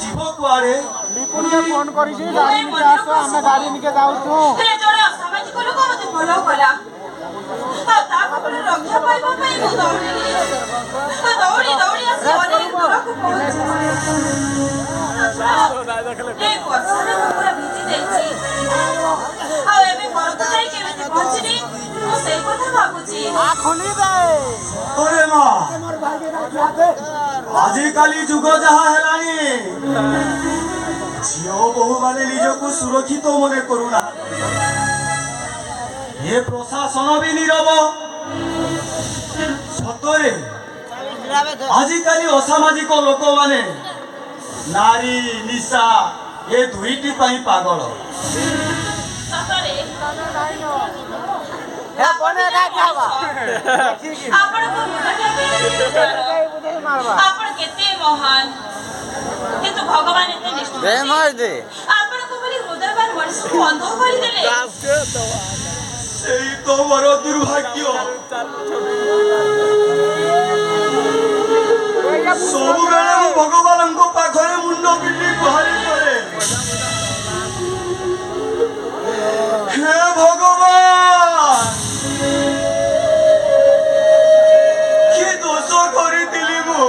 जीव कुआड़े लिपुनिया फोन करिछि गाड़ी निके आसो हमें गाड़ी निके जाउछु हे जोड़े असामाजिक लोक मते फॉलो कला ता कपड़े रक्षा पाइबा पाई मु दौड़ी दौड़ी आसी अनेक दूरକୁ पहुंची ए वर्षारे पूरा भिजी देछि आ एबे घरକୁ जाई केबे पहुंचिनी मु सेई କଥା भाबुछि आ खोली दे तोरे मां मोर भाई के रखिया दे आजी काली जुग जहा हेलानी झियो बहु माने निजको सुरक्षित मने करूना ये प्रशासन भी नीरव सतरे आजिकाली असामाजिक लोक माने नारी निशा ये दुईटी पाई पागल सतरे हे कोने का खावा आपण को आपण केते महान किंतु भगवान एते निष्ठुर दे मार दे आपण को बोली हृदयवान मनुष्य को अंध कर देले सेई तो मोर दुर्भाग्य सब बेले भगवान को पाखरे मुंड पिटी गुहारी करे हे भगवान कि दोष करितिली मु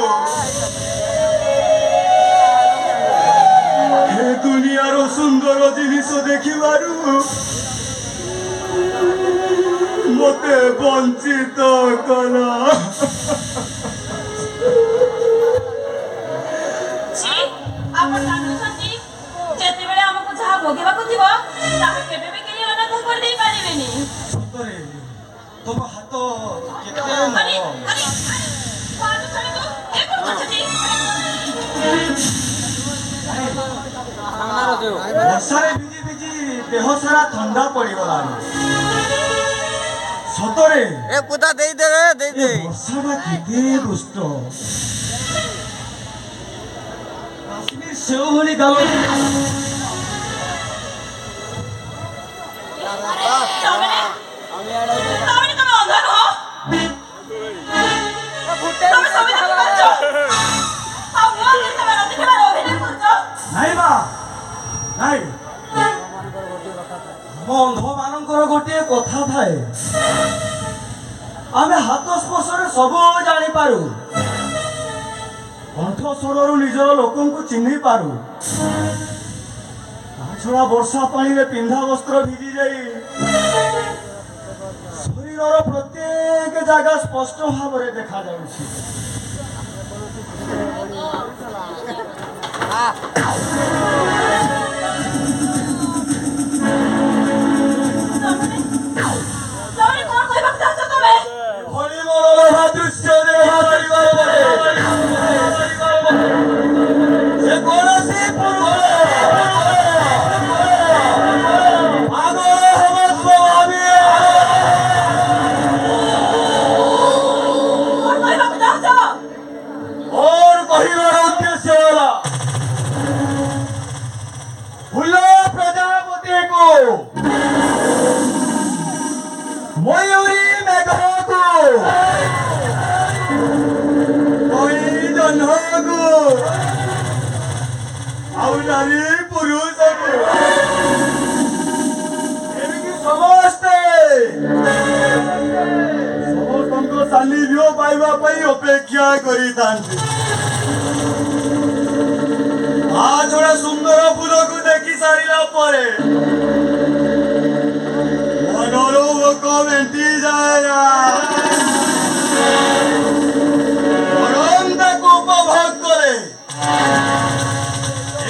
हे दुनियार सुंदर जिनिस देखिबारु मते वंचित कला छी आपण जानुछंती जेते बेले हमको जहा भोगेबा को थिबो ताहा केबे भी केही अनाथ कर देई पारिबेनी सतरे तुम हाथ केते अरे न अरे पाद छड़े तो ए कोन छती वर्षारे भिजी भिजी देह सारा ठंडा पड़ी गलानी सतरे ए पुता दे दे रे दे दे वर्षाटा केते दुष्ट काश्मीर सेव भली गाल तमे तमे अंधा हो तमे सब देखि पाछो आ मुआ के तमे रति के बारे अभिनय करछो नाई बा नाई हम अंध मानकर गोटे कथा थाए आमे हाथ स्पर्शरे सब जानी पारू कंठ स्वरु निजर लोकन को चिन्ही पारू छड़ा वर्षा पानी रे पिंधा वस्त्र भिजी जाई शरीर प्रत्येक जगह स्पष्ट भाव रे देखा जाउछि तमे कोन कहबा चाहछो तमे होली मोर दृश्य देखा परिवार जे कोनसी पुरुष आगो हमर स्वामी कोन कहबा चाहछो और कहिबार उद्देश्य होला फूल प्रजापति को मयूरी मेघ को कोई जन्ह को ଆଉ ନାରୀ ପୁରୁଷକୁ ଏମିତି ସମସ୍ତେ ସମସ୍ତଙ୍କ ସାନ୍ନିଧ୍ୟ ପାଇବା ପାଇଁ ଅପେକ୍ଷା କରିଥାନ୍ତି ଛଡ଼ା ସୁନ୍ଦର ଫୁଲକୁ ଦେଖି ସାରିଲା ପରେ ମନର ଭୋକ ମେଣ୍ଟି ଯାଏ ବରଂ ତାକୁ ଉପଭୋଗ କରେ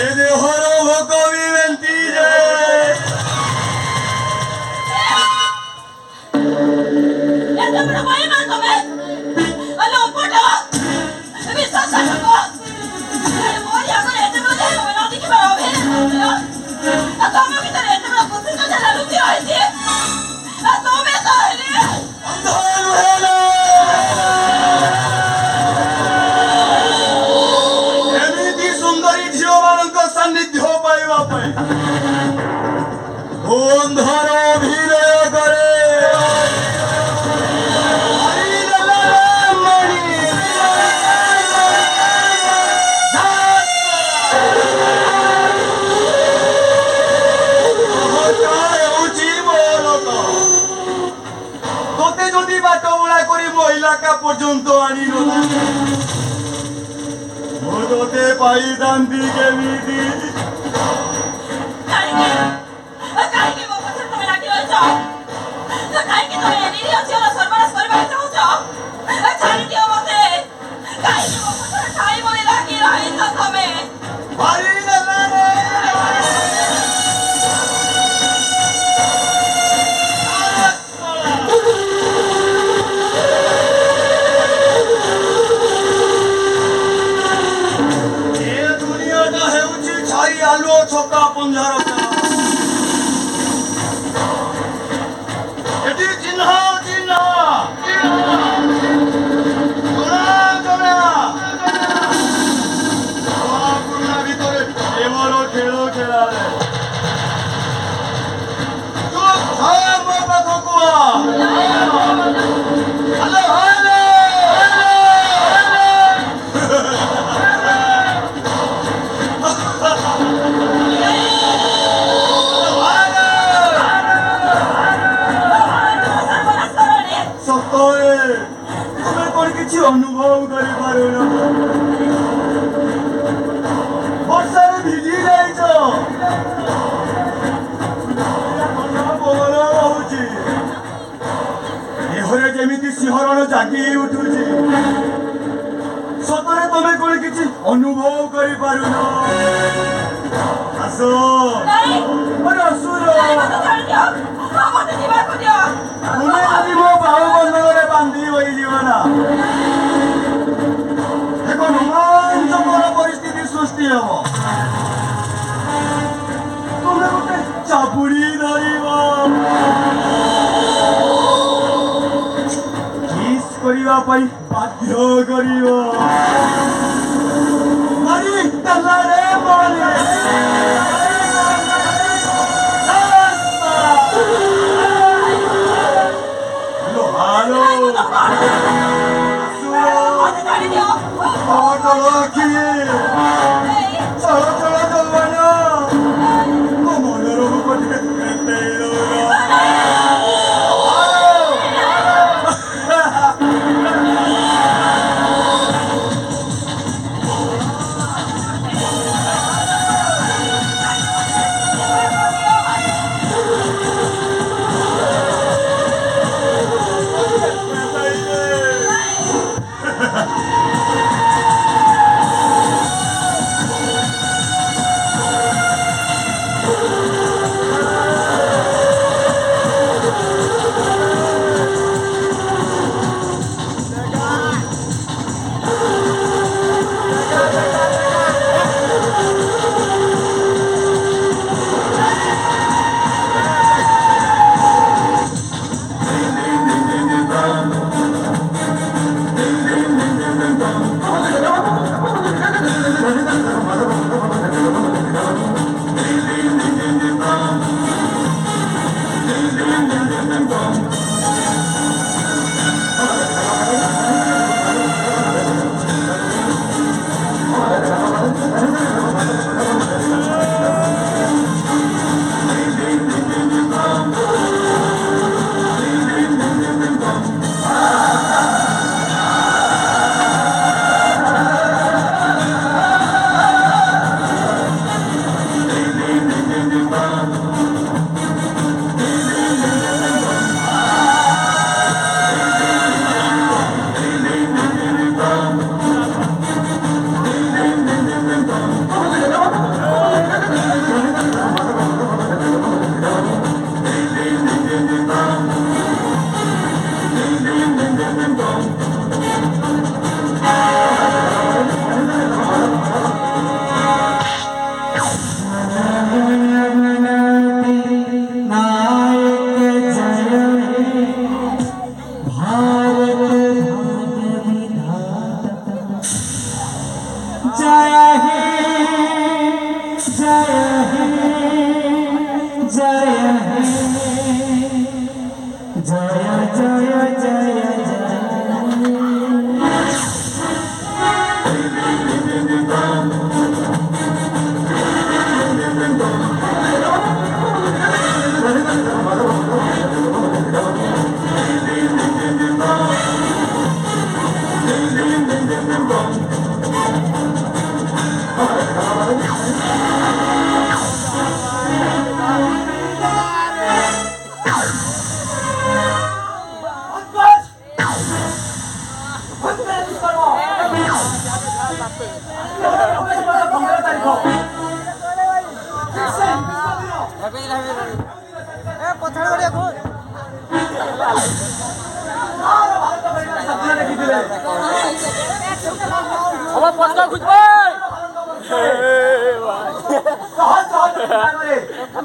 ଏ ଦେହର ଭୋକ ବି ମେଣ୍ଟି ଯାଏ ଏତେ ବଡ଼ ମହିମା ତମେ ଅଲ ଉପଟ ବିଶ୍ୱାସ କର ମୋରି ଆଗରେ ଏତେ ବଡ଼ ତମେ ନ ଦେଖିବାର ଅଭିନୟ କରୁଥିଲ ତମ ଭିତରେ ଏତେ ବଡ଼ କୁସିତ ଝାଲା ଲୁଚି ରହିଛି ତମେ ତ ହେଲେ ଅନ୍ଧ ନୁହେଁ ନା ଏମିତି ସୁନ୍ଦରୀ ଝିଅମାନଙ୍କ ସାନ୍ନିଧ୍ୟ ପାଇବା ପାଇଁ ଅନ୍ଧର ଅଭିନୟ କରେ এলাকা পর্যন্ত আনিল মদতে পাইতান্তি কেমিতি କାହିଁକି ମୋ ପଛରେ ତମେ ଲାଗି ରହିଛ? କାହିଁକି ତମେ ଏ ନିରୀହ ଝିଅର ସର୍ବନାଶ କରିବାକୁ ଚାହୁଁଛ? ଛାଡ଼ି ଦିଅ ମୋତେ। କାହିଁକି ମୋ ପଛରେ ଠାଇ ବୋଲି ଲାଗି ରହିଛ ତମେ? ମାରିଦେଲାରେ ଏ ଦୁନିଆଟା ହେଉଛି ଛାଇ ଆଲୁଅ ଛକା ପଞ୍ଝାର ଖେଳ। ଏଠି ଚିହ୍ନ ଚିହ୍ନ ଜଣା ଜଣା ପୁରୁଣା ଭିତରେ ପ୍ରେମର ଖେଳ ଖେଳାରେ ଚୁପ୍ ଥାଏ ମୋ ପାଖକୁ ଆ। ହାଲୋ ହାଲୋ ସର୍ବନାଶ କରନି। ସତରେ ତୁମେ କ'ଣ କିଛି ଅନୁଭବ କରିପାରୁନ? ବର୍ଷାରେ ଭିଜି ଯାଇଛ ପବନ ହଉଛି ଦେହରେ ଯେମିତି ଶିହରଣ ଜାଗି ଉଠୁଛି। ସତରେ ତମେ କ'ଣ କିଛି ଅନୁଭବ କରିପାରୁନ? ଆସ ନାଇଁ, ଆରେ ଆସୁନ। ନାଇଁ, ମୋତେ ଛାଡ଼ି ଦିଅ। ମୋତେ ଯିବାକୁ ଦିଅ। ତୁମେ ଯଦି ମୋ ବାହୁ ବନ୍ଧନରେ ବାନ୍ଧି ହୋଇଯିବ ନା ଏକ ରୋମାଞ୍ଚକର ପରିସ୍ଥିତି ସୃଷ୍ଟି ହେବ। ତୁମେ ଗୋଟେ ଚାପୁଡ଼ି ଧରିବ, କିସ୍ କରିବା ପାଇଁ ବାଧ୍ୟ କରିବ। ମାରି ଦେଲାରେ ମାରି ହାଲୋ ମୋତେ ଛାଡ଼ି ଦିଅ। ଚଳ ଚଳ ଯୌବନ ମୋ ମନର ଗୋଟେ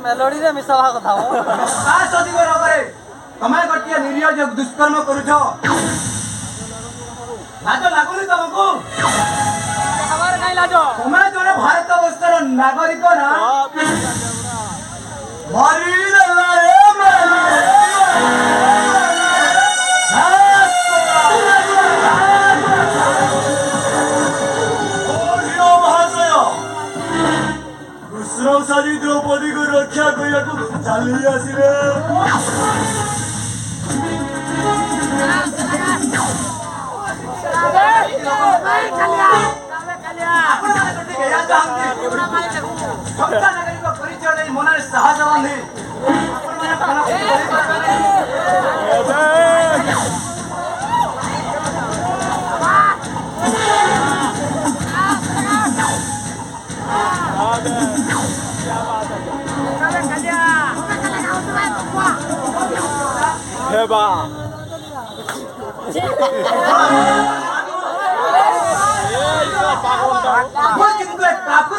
मेलोडी मिसा କଥା ତମେ ଗୋଟିଏ ନିରୀହ ଦୁଷ୍କର୍ମ କରୁଛ ଲାଜ ଲାଗୁନି ତମକୁ ତମେ ଜଣେ ଭାରତ ବର୍ଷର ନାଗରିକ ନା ମରିଦେଲା ରେ ସାରି ଦ୍ରୌପଦୀକୁ ରକ୍ଷା କରିବାକୁ ଚାଲି ଆସିଲେ ପରିଚୟ ନେଇ ମନରେ ସାହସ ବାନ୍ଧି কিন্তু